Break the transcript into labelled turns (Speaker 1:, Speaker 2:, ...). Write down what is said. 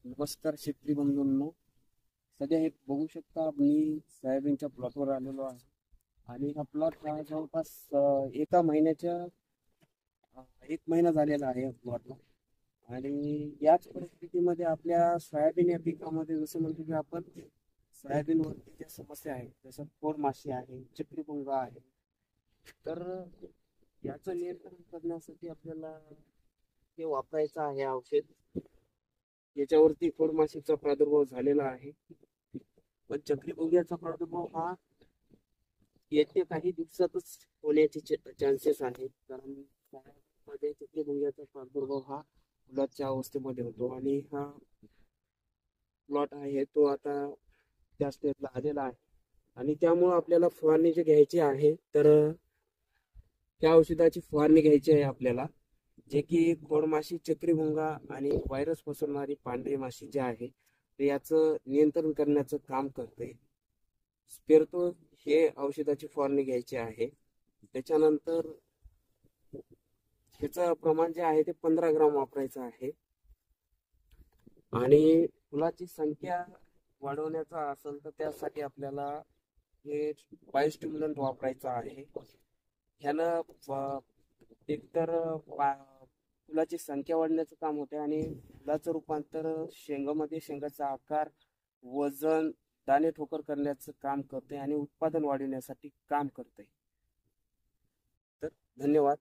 Speaker 1: नमस्कार शेतकरी बंधूंनो. सध्या हे बघू शकता, मी सोयाबीनच्या प्लॉटवर आलेलो आहे. आणि हा प्लॉट हा जवळपास एका महिन्याच्या एक महिना झालेला आहे या प्लॉटला. आणि याच परिस्थितीमध्ये आपल्या सोयाबीन या पिकामध्ये जसं म्हणतो की आपण सोयाबीनवरती ज्या समस्या आहेत, जसं खोडमाशी आहे, चक्रीभुंगा आहे, तर याचं नियंत्रण करण्यासाठी आपल्याला हे वापरायचं आहे औषध. याच्यावरती खोडमाशीचा प्रादुर्भाव झालेला आहे, पण चक्रीभुंग्याचा प्रादुर्भाव हा येत्या काही दिवसातच होण्याचे चान्सेस आहेत. कारण मध्ये चक्रीभुंग्याचा प्रादुर्भाव हा फुलाच्या अवस्थेमध्ये होतो आणि हा प्लॉट आहे तो आता त्या स्टेजला आलेला आहे. आणि त्यामुळं आपल्याला फवारणी जी घ्यायची आहे, तर त्या औषधाची फवारणी घ्यायची आहे आपल्याला, जे की खोडमाशी, चक्रीभुंगा आणि व्हायरस पसरणारी पांढरी माशी जे आहे ते याचं नियंत्रण करण्याचं काम करते. स्पेरतो हे औषधाची फवारणी घ्यायची आहे. त्याच्यानंतर ह्याचं प्रमाण जे आहे ते 15 ग्राम वापरायचं आहे. आणि फुलाची संख्या वाढवण्याचा असेल तर त्यासाठी आपल्याला हे बायोस्टिम्युलंट वापरायचं आहे. ह्यानं एकतर फुलाची संख्या वाढण्याचं काम होते आणि फुलाचं रूपांतर शेंगामध्ये, शेंगाचा आकार, वजन, दाणे ठोकर करण्याचं काम करते आणि उत्पादन वाढवण्यासाठी काम करते. तर धन्यवाद.